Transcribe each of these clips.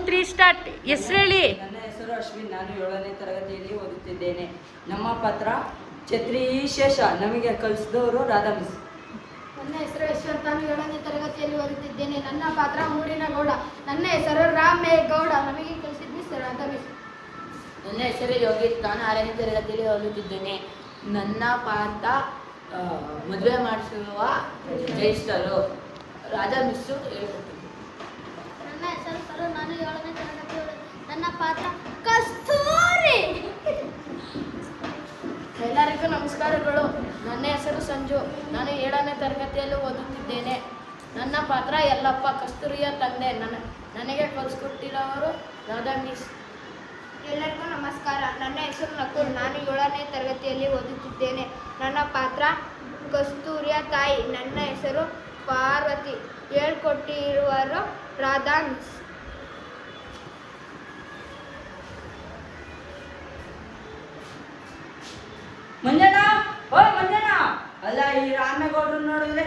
3 start. ಹೆಸರು ಹೇಳಿ. ನನ್ನ ಹೆಸರು ಅಶ್ವಿನ್. ನಾನು 7ನೇ ತರಗತಿಯಲ್ಲಿ ಓದುತ್ತಿದ್ದೇನೆ. ನಮ್ಮ ಪಾತ್ರ ಛತ್ರಿ ಶೇಷ. ನಮಗೆ ಕಲಿಸಿದವರು ರಾಧಾ ಮಿಸ್. ನನ್ನ ಹೆಸರು ಯಶವಂತ್. ನಾನು 7ನೇ ತರಗತಿಯಲ್ಲಿ ಓದುತ್ತಿದ್ದೇನೆ. ನನ್ನ ಪಾತ್ರ ಮೂರಿನ ಗೌಡ. ನನ್ನ ಹೆಸರು ರಾಮೇಗೌಡ. ನಮಗೆ ಕಲಿಸಿದ ಮಿಸ್ ರಾಧಾ ಮಿಸ್. ನನ್ನ ಹೆಸರು ಯೋಗೇಶ್. ನಾನು 6ನೇ ತರಗತಿಯಲ್ಲಿ ಓದುತ್ತಿದ್ದೇನೆ. ನನ್ನ ಪಾತ್ರ ಮದುವೆ ಮಾಡಿಸುವ ಜಯಿಸ್ಟರು ರಾಧಾ ಮಿಸ್ಸು ಹೇಳ್ಕೊಡ್ತೀನಿ. ನನ್ನ ಹೆಸರು ಸರು. ನಾನು 7ನೇ ತರಗತಿ ನನ್ನ ಪಾತ್ರ ಕಸ್ತೂರಿ. ಎಲ್ಲರಿಗೂ ನಮಸ್ಕಾರಗಳು. ನನ್ನ ಹೆಸರು ಸಂಜು. ನಾನು 7ನೇ ತರಗತಿಯಲ್ಲಿ ಓದುತ್ತಿದ್ದೇನೆ. ನನ್ನ ಪಾತ್ರ ಯಲ್ಲಪ್ಪ, ಕಸ್ತೂರಿಯ ತಂದೆ. ನನಗೆ ಕಲಿಸ್ಕೊಟ್ಟಿರೋರು ರಾಧಾ ಮಿಸ್. ಎಲ್ಲರಿಗೂ ನಮಸ್ಕಾರ. ನನ್ನ ಹೆಸರು ನಕುಲ್. ನಾನು 7ನೇ ತರಗತಿಯಲ್ಲಿ ಓದುತ್ತಿದ್ದೇನೆ. ನನ್ನ ಪಾತ್ರ ಕಸ್ತೂರಿಯ ತಾಯಿ. ನನ್ನ ಹೆಸರು ಪಾರ್ವತಿ. ಹೇಳ್ಕೊಟ್ಟಿರುವರು ರಾಧಾ ಮಿಸ್. ಮಂಜಣ್ಣ, ಓ ಮಂಜಣ್ಣ, ಅಲ್ಲ ಈ ರಾಮೇಗೌಡ್ರು ನೋಡಿದ್ರೆ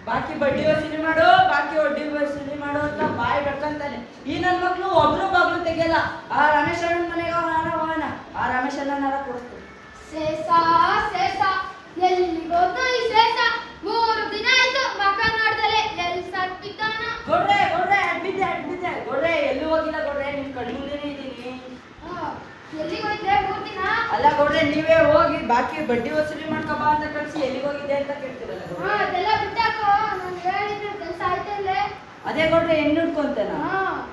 ಬಾಕಿ ಬಡ್ಡಿ ವಸೂಲಿ ಮಾಡು, ಬಾಕಿ ವಡ್ಡಿ ವಸೂಲಿ ಮಾಡು ಅಂತ ಬಾಯಿ ಬೆಳ್ಕೊಂತಾನೆ. ಈ ನನ್ನ ಮಕ್ಕಳು ಒಬ್ರು ಬಾಗ್ಲು ತೆಗಿಯಲ್ಲ. ಆ ರಮೇಶ್ ಅಣ್ಣನ ಮನೆಗೆ ಹೋಗೋಣ, ಆ ರಮೇಶ್ ಅಣ್ಣನಾರ ಕೊಡ್ತೀನಿ. ಶೇಷ ಶೇಷ ಎಲ್ಲಿಗೋದು ಈ ಶೇಷ? 3 ದಿನ ಆಯ್ತು ಮಕ ನೋಡ್ದಲೆ. ಎಲ್ಲಿ ಸತ್ತಿದ್ದಾನ? ಗೌಡ್ರೆ ಗೌಡ್ರೆ ಅಡ್ಬಿದ್ದೆ ಗೌಡ್ರೆ, ಎಲ್ಲೂ ಹೋಗಿಲ್ಲ ಗೌಡ್ರೆ, ನಿಮ್ ಕಣ್ಣು ಮುಂದೆನೇ ಇದ್ದೀನಿ. ಎಲ್ಲಿಗೆ ಹೋಯ್ತೆ 3 ದಿನ? ಅಲ್ಲ ಗೌಡ್ರೆ, ನೀವೇ ಹೋಗಿ ಬಾಕಿ ಬಡ್ಡಿ ವಸೂಲಿ ಮಾಡ್ಕೊ ಬಾ ಅಂತ ಕಳ್ಸಿ ಎಲ್ಲಿಗೆ ಹೋಗಿದ್ದೆ ಅಂತ ಕೇಳ್ತೀರಲ್ಲ ಗೌಡ್ರೆ. ಅದೆಲ್ಲ ಬಿಟ್ಟಾಕೋ. ನಾನು ಹೇಳಿದ್ರೆ ಕೆಲಸ ಆಯ್ತಲ್ಲೇ. ಅದೇ ಗೌಡ್ರೆ ಹೆಣ್ಣು ಹುಡ್ಕೊಂತೇನ,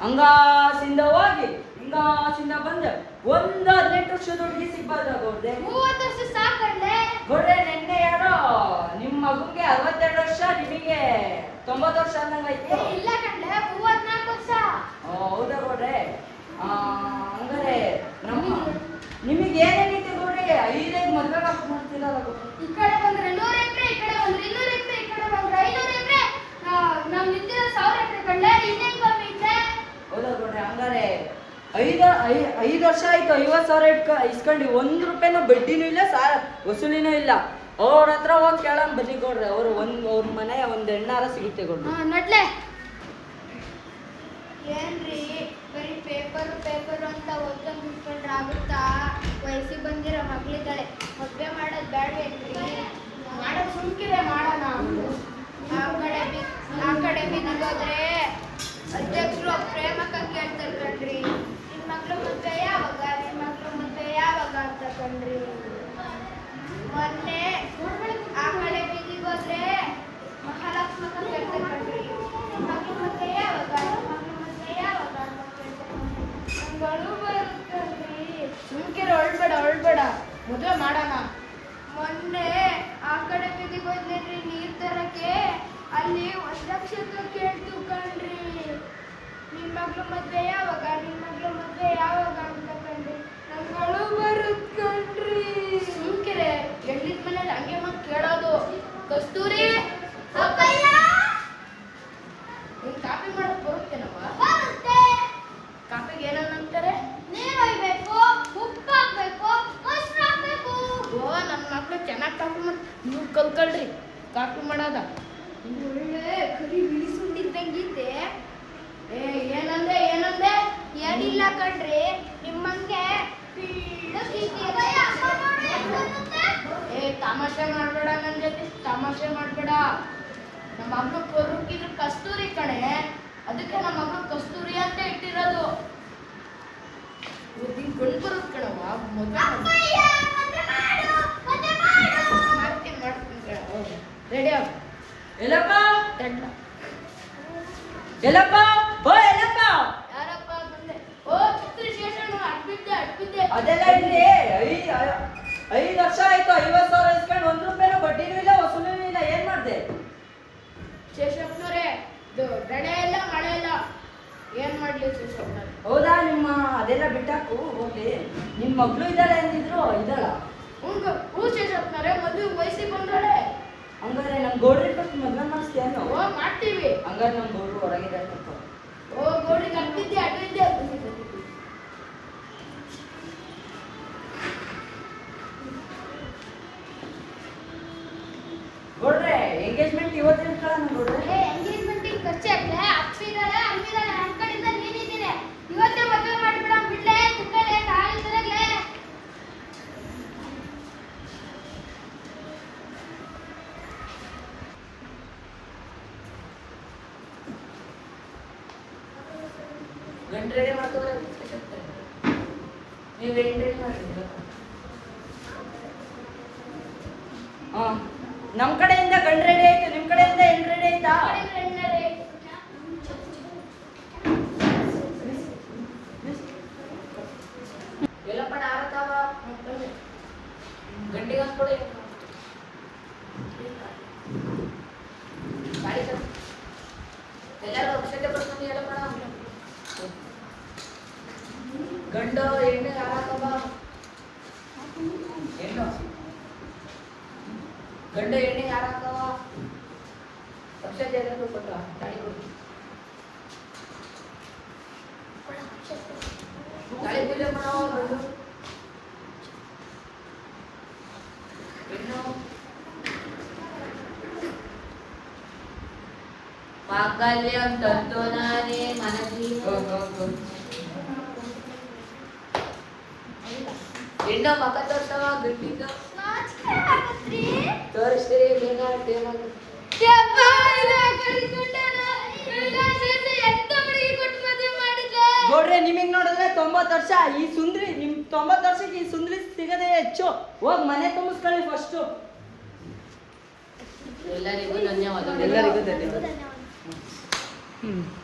ಹಂಗಾಸಿಂದ ಹೋಗಿ ಹಿಂಗಾಸಿಂದ ಬಂದ 18 ವರ್ಷದ ಹುಡುಗಿ ಸಿಗ್ಬಾರ್ದ ಗೌಡ್ರೆ? 30 ವರ್ಷ ಸಾಕಂಡೆ. ಗೌಡ್ರೆ ನೆನ್ನೆ ಯಾರೋ ನಿಮ್ ಮಗುಗೆ 62 ವರ್ಷ, ನಿಮಗೆ 90 ವರ್ಷ ಅಂದಂಗೈತೆ. ಇಲ್ಲ ಕಂಡೆ, 34 ವರ್ಷ. ಹೌದಾ ಗೌಡ್ರೆ? ಹಂಗಾರೆ ನಿಮಗೆ ಏನೇನೈತೆ ಗೌಡ್ರೆ? 5 ಮದ್ವೆ ಮಾಡ್ತಿರಲ್ಲ ಗೌಡ್ರೆ. ಈ ಕಡೆ ಬಂದ್ರೆ 100 ಎಕರೆ, ಈ ಕಡೆ ಬಂದ್ರೆ 200 ಎಕರೆ, ಈ ಕಡೆ ಬಂದ್ರೆ 500 ಎಕರೆ. ನಾವು ನಿಂತಿರೋ 1000 ಎಕರೆ ಕಂಡೆ. ಇನ್ನೇನ್ ಕಮ್ಮಿ ಇದೆ? ಹೌದಾ ಗೌಡ್ರೆ? ಹಂಗಾರೆ 5 ವರ್ಷ ಆಯ್ತು 50,000 ಇಸ್ಕೊಂಡು 1 ರೂಪಾಯಿನೂ ಬಡ್ಡಿನೂ ಇಲ್ಲ, ವಸೂಲಿನೂ ಇಲ್ಲ. ಅವ್ರ ಹತ್ರ ಹೋಗಿ ಕೇಳೋಣ ಬನ್ನಿ ಗೌಡ್ರೆ. ಅವ್ರ ಮನೆ ಒಂದು ಹೆಣ್ಣಾರ ಸಿಗುತ್ತೆ ಗೌಡ್ರೆ. ನಡ್ಲೆ. ಏನ್ರಿ ಬರೀ ಪೇಪರ್ ಅಂತ ಓದ್ಕೊಂಡು ಕೂತ್ಕೊಂಡ್ರೆ ಆಗುತ್ತಾ? ವಯಸ್ಸಿಗೆ ಬಂದಿರೋ ಮಗಳಿದ್ದಾಳೆ, ಮದುವೆ ಮಾಡೋದು ಬೇಡವೇನ್ರಿ? ಮಾಡೋದು ಸುಮ್ಕಿರೆ ಮಾಡೋಣ. ಆ ಕಡೆ ಬಿದ್ದೋದ್ರೆ ಅಧ್ಯಕ್ಷರು ಪ್ರೇಮಕ್ಕ ಕೇಳ್ತಾರೆ ಕಣ್ರಿ, ನಿಮ್ಮ ಮಗಳು ಮದುವೆ ಯಾವಾಗ, ನಿಮ್ಮ ಮಗಳು ಮದುವೆ ಯಾವಾಗ ಅಂತ ಕಣ್ರಿ. ಮೊನ್ನೆ ಆ ಕಡೆ ಬೀದಿಗೆ ಹೋದ್ರೆ ಮಹಾಲಕ್ಷ್ಮಕ್ಕ ಕೇಳ್ತಾರೆ ಕಣ್ರಿ, ನಿಮ್ಮ ಮಗಳು ಮದುವೆ ಯಾವಾಗ, ನಿಮ್ಮ ಮಗಳು ಮದುವೆ ಯಾವಾಗ ಅಂತ ಕೇಳ್ತಾರೆ. ನಂಗಳು ಬರುತ್ತಲ್ರಿ. ಸುಮ್ಕಿರೆ ಒಳ್ಬೇಡ, ಮದುವೆ ಮಾಡೋಣ. ಮೊನ್ನೆ ಆ ಕಡೆ ಬೀದಿಗೆ ಹೋದ್ರಿ ನೀರ್ ತರಕ್ಕೆ, ಅಲ್ಲಿ 1 ಲಕ್ಷ ಕೇಳ್ತು ಕಣ್ರಿ. ನಿಮ್ ಮಗಳು ಮದ್ವೆ ಯಾವಾಗ, ನಿಮ್ ಮಗಳು ಮದ್ವೆ ಯಾವಾಗ ಅಂತ ಕಣ್ರಿ. ನಂಗಳು ಬರುತ್ ಕಣ್ರಿ. ಸುಮ್ಕಿರೆ, ಎಳ್ಳಿದ ಮನೇಲಿ ಹಂಗೆ ಮತ್ತೆ ಕೇಳೋದು. ಕಸ್ತೂರಿ, ನೀನ್ ಕಾಪಿ ಮಾಡಕ್ ಬರುತ್ತೇನವ? ಬರುತ್ತೆ. ಕಾಪಿಗೆ ಏನಂತಾರೆ? ನೀರ್ ಒಯ್ಬೇಕು, ಉಪ್ಪು ಹಾಕ್ಬೇಕು, ಮೊಸರು ಹಾಕ್ಬೇಕು. ಓ, ನನ್ನ ಮಕ್ಳು ಚೆನ್ನಾಗಿ ಕಾಪಿ ಮಾಡಿ ನೀವು ಕಲ್ಕೊಳ್ರಿ ಕಾಪಿ ಮಾಡೋದ. ಒಳ್ಳೆ ಕರಿ ಬಿಳಿಸುಂಡಿದ್ದಂಗಿದ್ದೆ. ಏನಂದೆ? ಏನಿಲ್ಲ ಕಣ್ರಿ, ನಿಮ್ಮಂಗೆ ತಮಾಷೆ ಮಾಡ್ಬೇಡ, ನನ್ನ ಜೊತೆ ತಮಾಷೆ ಮಾಡ್ಬೇಡ. ನಮ್ಮ ಮಗಳು ಕೊರುಕಿದ್ರು ಕಸ್ತೂರಿ ಕಣೆ, ಅದಕ್ಕೆ ನಮ್ಮ ಮಗಳು ಕಸ್ತೂರಿ ಅಂತ ಇಟ್ಟಿರೋದು. ಇವತ್ತಿನ ಗಂಡು ಬರೋದು ಕಣವ, ಮದುವೆ ಮಾಡ್ತೀನಿ ಕಣ. ರೆಡಿ ಆಗ ಎಲ್ಲಪ್ಪ ತಂಡ. ಎಲ್ಲಪ್ಪ, ಓ ಎಲ್ಲಪ್ಪ, ಯಾರಪ್ಪ ಬಂದೆ? ಓ ಚಿತ್ರ ಶೇಷಣ್ಣ, ಅಡ್ಬಿದ್ದೆ. ಅದೆಲ್ಲ ಇಲ್ಲಿ 5 ವರ್ಷ ಆಯ್ತು 50,000 ಇಸ್ಕೊಂಡು 1 ರೂಪಾಯಿನೂ ಬಡ್ಡಿನೂ ಇಲ್ಲ, ವಸೂಲಿನೂ ಇಲ್ಲ. ಏನ್ ಮಾಡ್ದೆ? ಶೇಷಪ್ಪನವ್ರೆ, ಇದು ಬೆಳೆ ಇಲ್ಲ ಮಳೆ ಇಲ್ಲ, ಏನ್ ಮಾಡ್ಲಿ ಶೇಷಪ್ಪನವ್ರೆ? ಹೌದಾ? ಅದೆಲ್ಲ ಬಿಟ್ಟಾಕು ಹೋಗ್ಲಿ. ನಿಮ್ ಮಗಳು ಇದ್ದಾಳೆ ಅಂದಿದ್ರು, ಇದ್ದಾಳ? ಹೂ ಶೇಷಪ್ಪನವ್ರೆ, ಮದುವೆ ವಯಸ್ಸಿಗೆ ಬಂದಳೆ. ಹಂಗಾರೆ ನಮ್ ಗೌಡ್ರಿ ಕೊಟ್ಟು ಮದ್ವೆ ಮಾಡಿಸ್ತೇನು? ಓ ಮಾಡ್ತೀವಿ. ಹಂಗಾರೆ ನಮ್ ಗೌಡ್ರು ಹೊರಗಿದೆ. ಓ ಗೌಡ್ರಿಗೆ ಅಡ್ಬಿದ್ದೆ ಗೌಡ್ರೆ, ಎಂಗೇಜ್ಮೆಂಟ್ ಇವತ್ತು ಇಟ್ಕೊಳ್ಳೋಣ ಗೌಡ್ರೆ. ಎಂಗೇಜ್ಮೆಂಟಿಗೆ ಖರ್ಚು ಹಾಕ್ಲೆ, ಅಪ್ಪಿದಾಳೆ ಅಮ್ಮಿದಾಳೆ, ನನ್ನ ಕಡೆಯಿಂದ ನೀನಿದ್ದೀನಿ. ಗಂಡು ರೆಡಿ ಮಾಡ್ಕೊಂಡ್ರೆ ನೀವು ಹೆಣ್ಣು ರೆಡಿ ಮಾಡಿದ್ದೀರ. ಹಾ ನಮ್ ಕಡೆಯಿಂದ ಗಂಡ್ ರೆಡಿ ಆಯ್ತು, ನಿಮ್ ಕಡೆಯಿಂದ ಹೆಣ್ ರೆಡಿ ಆಯ್ತಾ? ಎಲ್ಲಪ್ಪ ಆರತಾವ ಗಂಡಿಗೆ ಅಂದ್ಕೊಡಿ ಗಾಡಿ ಸರ್ ಎಲ್ಲರೂ ಅಕ್ಷತೆ ಬರ್ಕೊಂಡು ಹೇಳಪ್ಪ ಗಂಡು ಹೆಣ್ಣು ಯಾರತ್ತವ ಹೆಣ್ಣು ಗಂಡು ಹೆಣ್ಣು ಯಾರತ್ತವ ಅಕ್ಷತೆ ಎಲ್ಲರೂ ಕೊಟ್ಟ ಗಾಡಿ ಕೊಡಿ ಗಾಳಿ ಪೂಜೆ ಮಾಡೋ ಗಂಡು ಹೆಣ್ಣು ಮಾಂಗಲ್ಯಂ ತಂತು ನಾನೇ ಮನದಿ ಹೆಣ್ಣು ಮಕ ತೋರ್ಸವ ಗಂಡಿಗ ತೋರಿಸ್ತೀರಿ ಬೇಗ ಟೇಮ್ ನೋಡ್ರಿ ನಿಮಗೆ ನೋಡಿದ್ರೆ 90 ವರ್ಷ, ಈ ಸುಂದ್ರಿ ನಿಮ್ 90 ವರ್ಷಕ್ಕೆ ಈ ಸುಂದ್ರಿ ಸಿಗದೆ ಹೆಚ್ಚು. ಹೋಗ್ ಮನೆ ತುಂಬಿಸ್ಕೊಳ್ಳಿ ಫಸ್ಟ್. ಎಲ್ಲರಿಗೂ ಧನ್ಯವಾದಗಳು. ಎಲ್ಲರಿಗೂ ಧನ್ಯವಾದ.